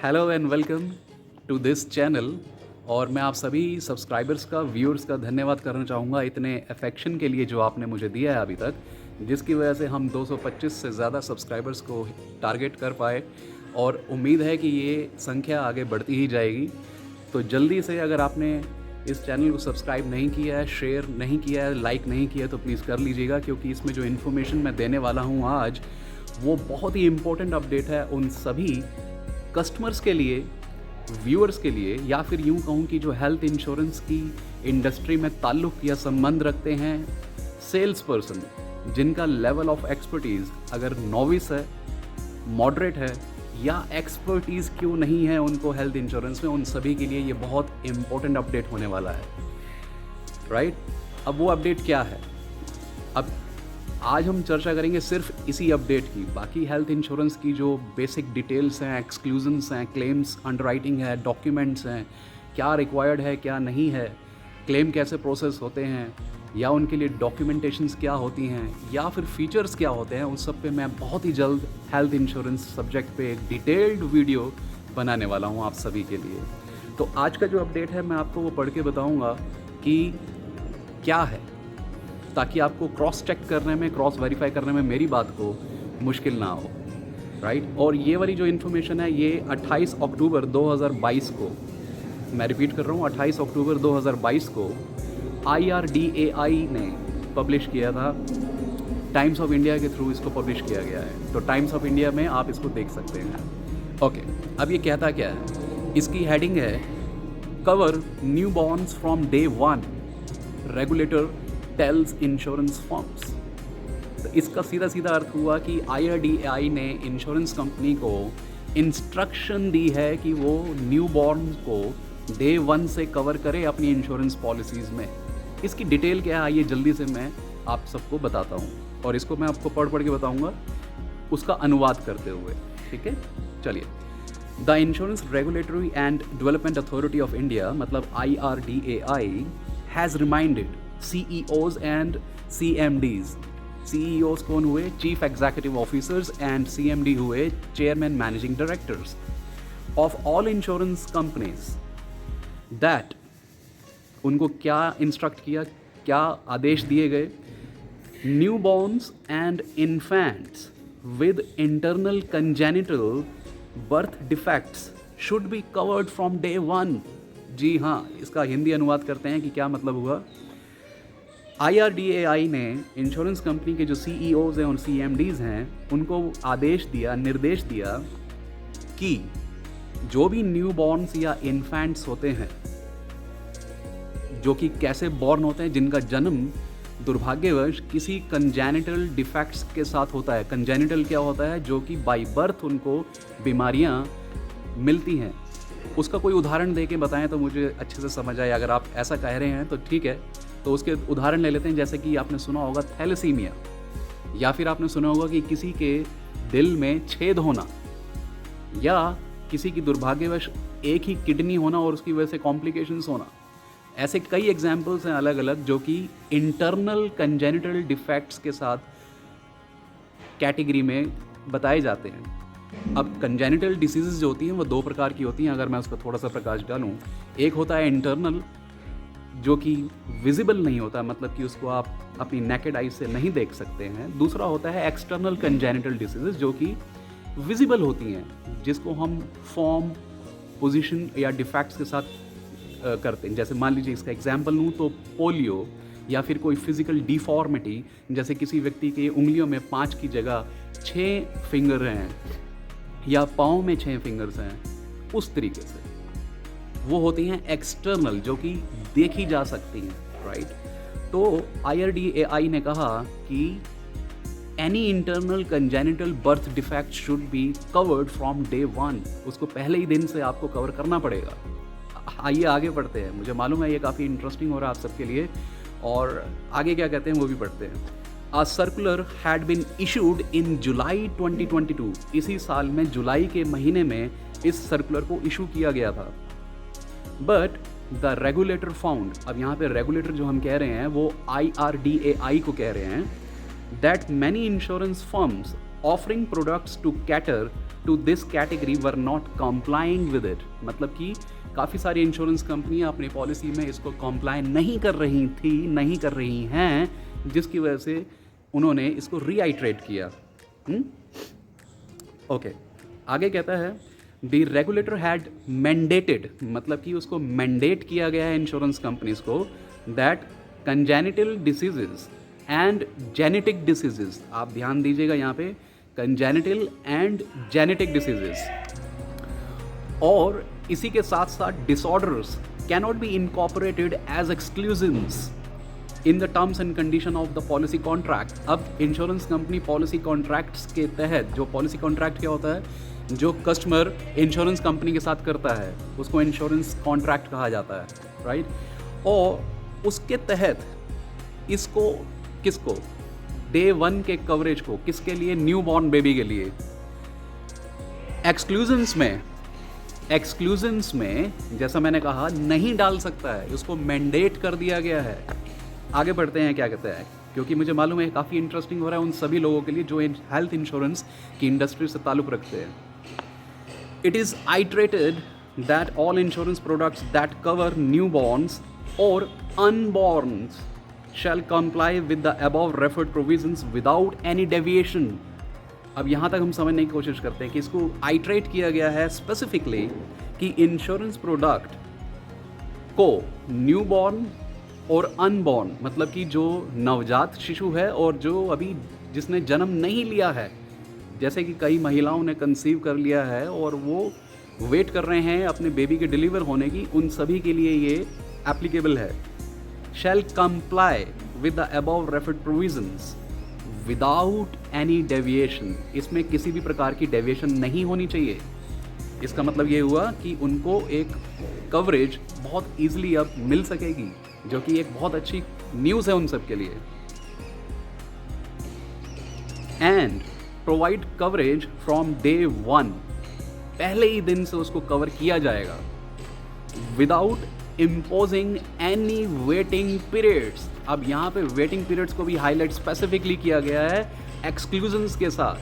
Hello and welcome to this channel. और मैं आप सभी सब्सक्राइबर्स का, व्यूअर्स का धन्यवाद करना चाहूँगा इतने अफेक्शन के लिए जो आपने मुझे दिया है अभी तक, जिसकी वजह से हम 225 से ज़्यादा सब्सक्राइबर्स को टारगेट कर पाए और उम्मीद है कि ये संख्या आगे बढ़ती ही जाएगी। तो जल्दी से अगर आपने इस चैनल को सब्सक्राइब नहीं किया है, शेयर नहीं किया है, लाइक नहीं किया है तो प्लीज़ कर लीजिएगा, क्योंकि इसमें जो इन्फॉर्मेशन मैं देने वाला हूँ आज वो बहुत ही इम्पोर्टेंट अपडेट है उन सभी कस्टमर्स के लिए, व्यूअर्स के लिए, या फिर यूँ कहूँ कि जो हेल्थ इंश्योरेंस की इंडस्ट्री में ताल्लुक़ या संबंध रखते हैं, सेल्स पर्सन जिनका लेवल ऑफ एक्सपर्टीज़ अगर नॉविस है, मॉडरेट है या एक्सपर्टीज़ क्यों नहीं है उनको हेल्थ इंश्योरेंस में, उन सभी के लिए ये बहुत इम्पोर्टेंट अपडेट होने वाला है, राइट। अब वो अपडेट क्या है? अब आज हम चर्चा करेंगे सिर्फ इसी अपडेट की। बाकी हेल्थ इंश्योरेंस की जो बेसिक डिटेल्स हैं, एक्सक्लूजन्स हैं, क्लेम्स अंडरराइटिंग है, डॉक्यूमेंट्स हैं, क्या रिक्वायर्ड है क्या नहीं है, क्लेम कैसे प्रोसेस होते हैं, या उनके लिए डॉक्यूमेंटेशंस क्या होती हैं, या फिर फीचर्स क्या होते हैं, उस सब पे मैं बहुत ही जल्द हेल्थ इंश्योरेंस सब्जेक्ट पे एक डिटेल्ड वीडियो बनाने वाला हूँ आप सभी के लिए। तो आज का जो अपडेट है मैं आपको वो पढ़ के बताऊँगा कि क्या है, ताकि आपको क्रॉस चेक करने में, क्रॉस वेरीफाई करने में मेरी बात को मुश्किल ना हो, राइट। और ये वाली जो इन्फॉर्मेशन है ये 28 अक्टूबर 2022 को, मैं रिपीट कर रहा हूँ, 28 अक्टूबर 2022 को IRDAI ने पब्लिश किया था। टाइम्स ऑफ इंडिया के थ्रू इसको पब्लिश किया गया है, तो टाइम्स ऑफ इंडिया में आप इसको देख सकते हैं। ओके, अब ये कहता क्या है? इसकी हेडिंग है cover new borns from day 1, regulator tells insurance firms. तो इसका सीधा सीधा अर्थ हुआ कि IRDAI ने इंश्योरेंस कंपनी को इंस्ट्रक्शन दी है कि वो न्यू बॉर्न को डे 1 से कवर करे अपनी इंश्योरेंस पॉलिसीज़ में। इसकी डिटेल क्या है आइए जल्दी से मैं आप सबको बताता हूँ, और इसको मैं आपको पढ़ के बताऊँगा उसका अनुवाद करते हुए, ठीक है। चलिए, the insurance regulatory and development authority of India मतलब IRDAI has reminded CEOs and CMDs। CEOs कौन हुए? Chief executive officers, and CMD हुए chairman managing directors of all insurance companies that, उनको क्या इंस्ट्रक्ट किया, क्या आदेश दिए गए? New borns and infants with internal congenital birth defects should be covered from day 1। जी हाँ, इसका हिंदी अनुवाद करते हैं कि क्या मतलब हुआ। IRDAI ने इंश्योरेंस कंपनी के जो CEOs हैं और CMDs हैं उनको आदेश दिया, निर्देश दिया कि जो भी न्यू बॉर्न्स या इन्फेंट्स होते हैं, जो कि कैसे बॉर्न होते हैं, जिनका जन्म दुर्भाग्यवश किसी कंजेनिटल डिफेक्ट्स के साथ होता है। कंजेनिटल क्या होता है? जो कि बाई बर्थ उनको बीमारियां मिलती हैं। उसका कोई उदाहरण दे के बताएं तो मुझे अच्छे से समझ आए। अगर आप ऐसा कह रहे हैं तो ठीक है, तो उसके उदाहरण ले लेते हैं। जैसे कि आपने सुना होगा थैलेसीमिया, या फिर आपने सुना होगा कि किसी के दिल में छेद होना, या किसी की दुर्भाग्यवश एक ही किडनी होना और उसकी वजह से कॉम्प्लिकेशंस होना। ऐसे कई एग्जाम्पल्स हैं अलग अलग जो कि इंटरनल कंजेनिटल डिफेक्ट्स के साथ कैटेगरी में बताए जाते हैं। अब कंजेनिटल डिसीजेज जो होती हैं वो दो प्रकार की होती हैं, अगर मैं उस पर थोड़ा सा प्रकाश डालूँ। एक होता है इंटरनल, जो कि विजिबल नहीं होता, मतलब कि उसको आप अपनी नेकेड आई से नहीं देख सकते हैं। दूसरा होता है एक्सटर्नल कंजेनिटल डिसीजेज, जो कि विजिबल होती हैं, जिसको हम फॉर्म, पोजीशन या डिफेक्ट्स के साथ करते हैं। जैसे मान लीजिए इसका एग्जांपल लूँ तो पोलियो, या फिर कोई फिजिकल डिफॉर्मिटी, जैसे किसी व्यक्ति के उंगलियों में 5 की जगह 6 फिंगर हैं, या पाँव में 6 फिंगर्स हैं, उस तरीके से वो होती हैं एक्सटर्नल, जो कि देखी जा सकती हैं, राइट। तो IRDAI ने कहा कि any internal congenital birth defect should be covered from day 1। उसको पहले ही दिन से आपको कवर करना पड़ेगा। आइए आगे बढ़ते हैं। मुझे मालूम है ये काफ़ी इंटरेस्टिंग हो रहा है आप सबके लिए, और आगे क्या कहते हैं वो भी पढ़ते हैं। A circular had been issued in जुलाई 2022। इसी साल में जुलाई के महीने में इस सर्कुलर को इशू किया गया था। बट द रेगुलेटर फाउंड, अब यहाँ पे रेगुलेटर जो हम कह रहे हैं वो IRDAI को कह रहे हैं, that many insurance firms offering products to cater to this category were not complying with it. मतलब कि काफ़ी सारी इंश्योरेंस कंपनियां अपनी पॉलिसी में इसको कंप्लाई नहीं कर रही थी, नहीं कर रही हैं, जिसकी वजह से उन्होंने इसको रीआइट्रेट किया। ओके, आगे कहता है द रेगुलेटर हैड मैंडेटेड, मतलब कि उसको मैंडेट किया गया है इंश्योरेंस कंपनीज को, that congenital diseases and genetic diseases, आप ध्यान दीजिएगा यहाँ पे, कंजेनिटल एंड जेनेटिक डिसीजेज, और इसी के साथ साथ disorders cannot be incorporated as exclusives in the terms and condition of the policy contract. अब इंश्योरेंस कंपनी पॉलिसी कॉन्ट्रैक्ट्स के तहत, जो पॉलिसी कॉन्ट्रैक्ट क्या होता है, जो कस्टमर इंश्योरेंस कंपनी के साथ करता है उसको इंश्योरेंस कॉन्ट्रैक्ट कहा जाता है, राइट। और उसके तहत इसको किसको, डे 1 के कवरेज को, किसके लिए, न्यू बॉर्न बेबी के लिए। एक्सक्लूजन्स में जैसा मैंने कहा नहीं डाल सकता है, उसको मैंडेट कर दिया गया है। आगे बढ़ते हैं, क्या कहते हैं, क्योंकि मुझे मालूम है काफ़ी इंटरेस्टिंग हो रहा है उन सभी लोगों के लिए जो हेल्थ इंश्योरेंस की इंडस्ट्री से ताल्लुक़ रखते हैं। It is iterated that all insurance products that cover new borns और unborns shall comply with the above referred provisions without any deviation. अब यहाँ तक हम समझने की कोशिश करते हैं कि इसको आइट्रेट किया गया है स्पेसिफिकली कि इंश्योरेंस प्रोडक्ट को न्यू बॉर्न और अनबॉर्न, मतलब कि जो नवजात शिशु है और जो अभी जिसने जन्म नहीं लिया है, जैसे कि कई महिलाओं ने कंसीव कर लिया है और वो वेट कर रहे हैं अपने बेबी के डिलीवर होने की, उन सभी के लिए ये एप्लीकेबल है। शैल comply with the above referred provisions without any deviation, इसमें किसी भी प्रकार की डेविएशन नहीं होनी चाहिए। इसका मतलब ये हुआ कि उनको एक कवरेज बहुत ईजिली अब मिल सकेगी, जो कि एक बहुत अच्छी न्यूज़ है उन सब के लिए। And provide coverage from day 1, पहले ही दिन से उसको कवर किया जाएगा, without imposing any waiting periods. अब यहाँ पे वेटिंग पीरियड्स को भी हाईलाइट स्पेसिफिकली किया गया है एक्सक्लूजन्स के साथ,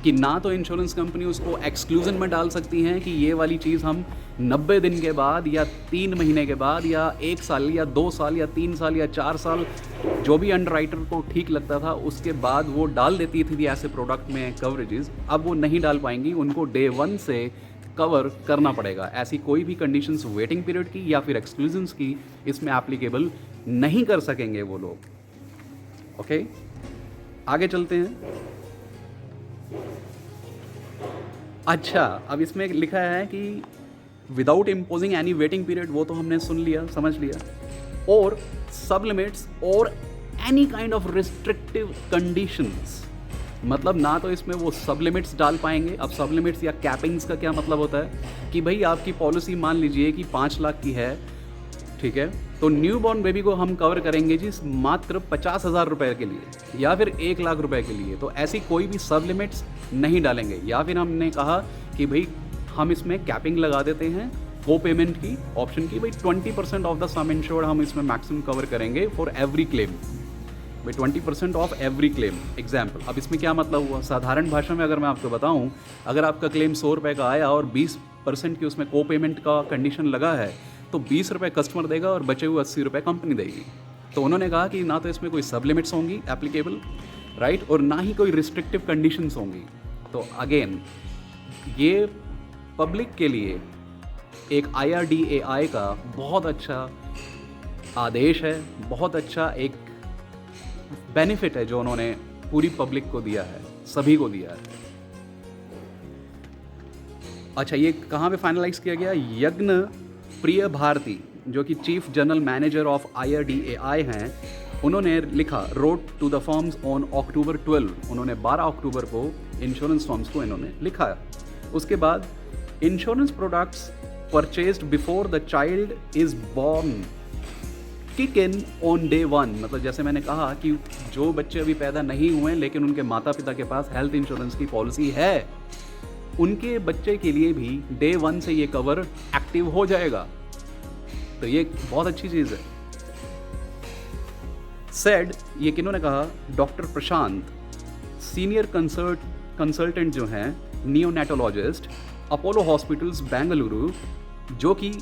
कि ना तो इंश्योरेंस कंपनी उसको एक्सक्लूजन में डाल सकती हैं कि ये वाली चीज़ हम 90 दिन के बाद या 3 महीने के बाद या 1 साल या 2 साल या 3 साल या 4 साल, जो भी अंडरराइटर को ठीक लगता था उसके बाद वो डाल देती थी ऐसे प्रोडक्ट में कवरेजेस। अब वो नहीं डाल पाएंगी, उनको डे 1 से कवर करना पड़ेगा। ऐसी कोई भी कंडीशंस वेटिंग पीरियड की या फिर एक्सक्लूजन्स की इसमें एप्लीकेबल नहीं कर सकेंगे वो लोग। ओके, आगे चलते हैं। अच्छा, अब इसमें लिखा है कि without imposing any waiting period, वो तो हमने सुन लिया, समझ लिया, और सब लिमिट्स और any kind of restrictive conditions, मतलब ना तो इसमें वो सब लिमिट्स डाल पाएंगे। अब सब लिमिट्स या कैपिंग्स का क्या मतलब होता है कि भाई आपकी पॉलिसी मान लीजिए कि 5 लाख की है, ठीक है, तो न्यू बॉर्न बेबी को हम कवर करेंगे जी मात्र 50,000 रुपये के लिए या फिर 1 लाख रुपए के लिए, तो ऐसी कोई भी सब लिमिट्स नहीं डालेंगे। या फिर हमने कहा कि भाई हम इसमें कैपिंग लगा देते हैं को पेमेंट की ऑप्शन की, भाई 20% ऑफ द सम इंश्योर्ड हम इसमें मैक्सिमम कवर करेंगे फॉर एवरी क्लेम, भाई 20% ऑफ एवरी क्लेम। एग्जाम्पल, अब इसमें क्या मतलब हुआ, साधारण भाषा में अगर मैं आपको बताऊं, अगर आपका क्लेम 100 रुपये का आया और 20% की उसमें को पेमेंट का कंडीशन लगा है, तो 20 रुपये कस्टमर देगा और बचे हुए 80 रुपये कंपनी देगी। तो उन्होंने कहा कि ना तो इसमें कोई सब लिमिट्स होंगी एप्लीकेबल, राइट, और ना ही कोई रिस्ट्रिक्टिव कंडीशंस होंगी। तो अगेन ये पब्लिक के लिए एक IRDAI का बहुत अच्छा आदेश है, बहुत अच्छा एक बेनिफिट है जो उन्होंने पूरी पब्लिक को दिया है, सभी को दिया है। अच्छा, ये कहाँ पे फाइनलाइज किया गया, यज्ञ प्रिय भारती जो कि chief general manager of IRDAI हैं, उन्होंने लिखा, wrote to the firms on October 12, उन्होंने 12 अक्टूबर को इंश्योरेंस फर्म्स को इन्होंने लिखा। उसके बाद insurance products purchased before the child is born kick in on day 1, मतलब जैसे मैंने कहा कि जो बच्चे अभी पैदा नहीं हुए लेकिन उनके माता पिता के पास हेल्थ इंश्योरेंस की पॉलिसी है, उनके बच्चे के लिए भी डे 1 से ये कवर एक्टिव हो जाएगा। तो ये बहुत अच्छी चीज़ है। सेड, ये किन्होंने कहा, डॉक्टर प्रशांत, सीनियर कंसल्टेंट जो हैं नियोनेटोलॉजिस्ट अपोलो हॉस्पिटल्स बेंगलुरु, जो कि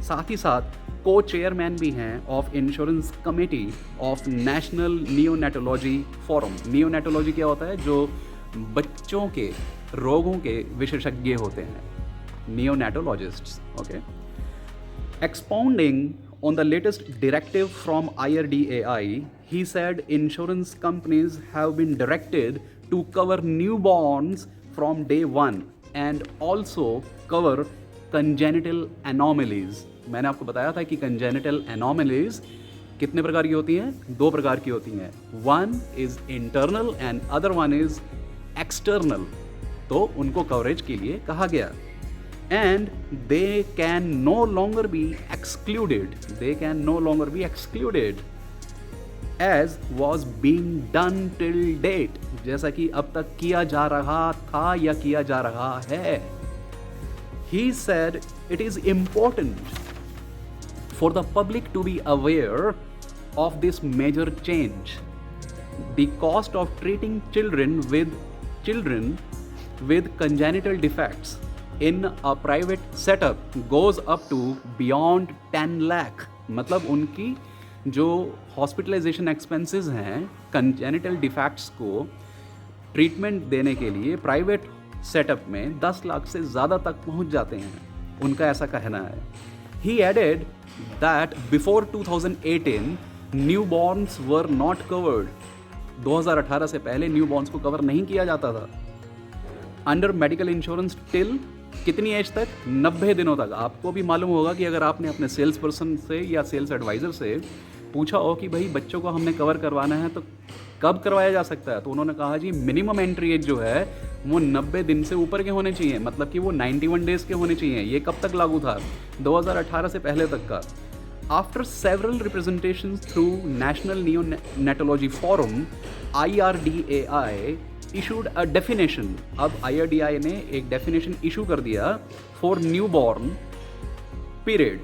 साथ ही साथ को चेयरमैन भी हैं of insurance committee of national neonatology forum. Neonatology क्या होता है? जो बच्चों के रोगों के विशेषज्ञ होते हैं, neonatologists. Okay, expounding on the latest directive from IRDAI, he said insurance companies have been directed to cover newborns from day one and also cover congenital anomalies. मैंने आपको बताया था कि congenital anomalies कितने प्रकार की होती हैं? 2 प्रकार की होती हैं। One is internal and other one is external. तो उनको कवरेज के लिए कहा गया। And they can no longer be excluded. They can no longer be excluded as was being done till date. जैसा कि अब तक किया जा रहा था या किया जा रहा है। He said it is important for the public to be aware of this major change. The cost of treating children with congenital defects in a private setup goes up to beyond 10 lakh. मतलब उनकी जो hospitalisation expenses हैं congenital defects को treatment देने के लिए private setup में 10 लाख से ज़्यादा तक पहुंच जाते हैं, उनका ऐसा कहना है। He added that before 2018 newborns were not covered. 2018 से पहले न्यूबॉर्न्स को कवर नहीं किया जाता था अंडर मेडिकल इंश्योरेंस टिल कितनी एज तक? 90 दिनों तक। आपको भी मालूम होगा कि अगर आपने अपने सेल्स पर्सन से या सेल्स एडवाइज़र से पूछा हो कि भाई बच्चों को हमने कवर करवाना है तो कब करवाया जा सकता है, तो उन्होंने कहा जी मिनिमम एंट्री एज जो है वो 90 दिन से ऊपर के होने चाहिए, मतलब कि वो 91 डेज़ के होने चाहिए। ये कब तक लागू था? 2018 से पहले तक का। After several representations through national neonatology forum IRDAI issued a definition. अब IRDAI ने एक डेफिनेशन इशू कर दिया फॉर न्यूबॉर्न पीरियड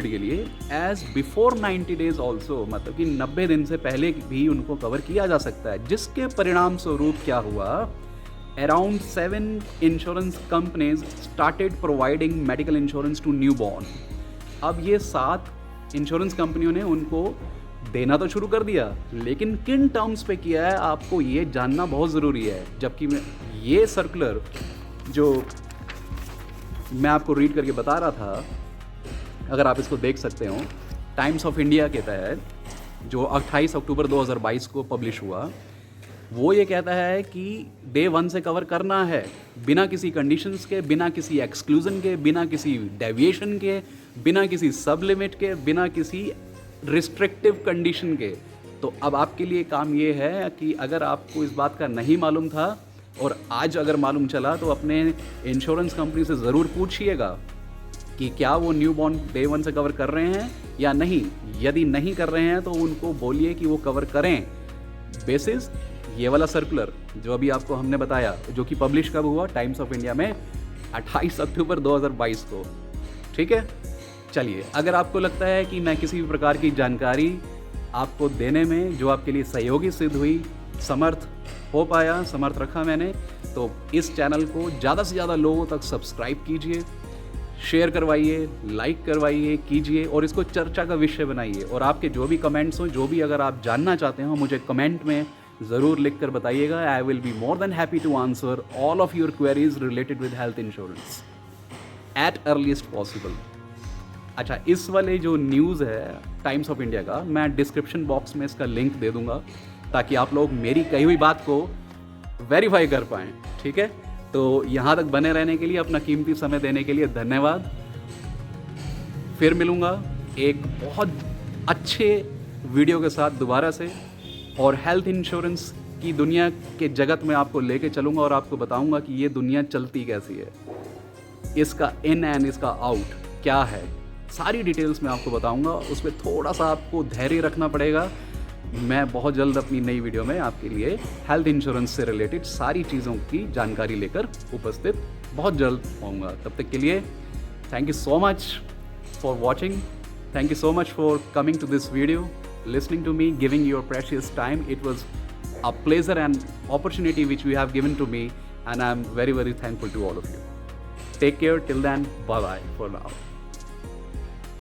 के लिए एज बिफोर 90 डेज ऑल्सो, मतलब कि 90 दिन से पहले भी उनको कवर किया जा सकता है। जिसके परिणाम स्वरूप क्या हुआ? Around 7 insurance companies started providing medical insurance to newborn. अब ये 7 इंश्योरेंस कंपनियों ने उनको देना तो शुरू कर दिया, लेकिन किन टर्म्स पे किया है आपको ये जानना बहुत ज़रूरी है। जबकि ये सर्कुलर जो मैं आपको रीड करके बता रहा था, अगर आप इसको देख सकते हो, टाइम्स ऑफ इंडिया के तहत जो 28 अक्टूबर 2022 को पब्लिश हुआ, वो ये कहता है कि डे 1 से कवर करना है बिना किसी कंडीशंस के, बिना किसी एक्सक्लूजन के, बिना किसी डेविएशन के, बिना किसी सब लिमिट के, बिना किसी रिस्ट्रिक्टिव कंडीशन के। तो अब आपके लिए काम ये है कि अगर आपको इस बात का नहीं मालूम था और आज अगर मालूम चला तो अपने इंश्योरेंस कंपनी से ज़रूर पूछिएगा कि क्या वो न्यूबॉर्न डे 1 से कवर कर रहे हैं या नहीं। यदि नहीं कर रहे हैं तो उनको बोलिए कि वो कवर करें बेसिस ये वाला सर्कुलर जो अभी आपको हमने बताया, जो कि पब्लिश कब हुआ? टाइम्स ऑफ इंडिया में 28 अक्टूबर 2022 को। ठीक है, चलिए, अगर आपको लगता है कि मैं किसी भी प्रकार की जानकारी आपको देने में जो आपके लिए सहयोगी सिद्ध हुई, समर्थ हो पाया, समर्थ रखा मैंने, तो इस चैनल को ज़्यादा से ज़्यादा लोगों तक सब्सक्राइब कीजिए, शेयर करवाइए, लाइक करवाइए, कीजिए और इसको चर्चा का विषय बनाइए। और आपके जो भी कमेंट्स हों, जो भी अगर आप जानना चाहते हो, मुझे कमेंट में ज़रूर लिख कर बताइएगा। I will be more than happy to answer all of your queries related with health insurance at earliest possible. अच्छा, इस वाले जो न्यूज़ है टाइम्स ऑफ इंडिया का, मैं डिस्क्रिप्शन बॉक्स में इसका लिंक दे दूंगा ताकि आप लोग मेरी कही हुई बात को वेरीफाई कर पाएँ। ठीक है, तो यहाँ तक बने रहने के लिए, अपना कीमती समय देने के लिए धन्यवाद। फिर मिलूँगा एक बहुत अच्छे वीडियो के साथ दोबारा से, और हेल्थ इंश्योरेंस की दुनिया के जगत में आपको लेके चलूँगा और आपको बताऊँगा कि ये दुनिया चलती कैसी है, इसका इन एंड इसका आउट क्या है, सारी डिटेल्स मैं आपको बताऊँगा। उसमें थोड़ा सा आपको धैर्य रखना पड़ेगा। मैं बहुत जल्द अपनी नई वीडियो में आपके लिए हेल्थ इंश्योरेंस से रिलेटेड सारी चीज़ों की जानकारी लेकर उपस्थित बहुत जल्द होऊंगा। तब तक के लिए thank you so much for watching, thank you so much for coming to this video, listening to me, giving your precious time. It was a pleasure and opportunity which you have given to me, and I'm very, very thankful to all of you. Take care till then. Bye bye for now.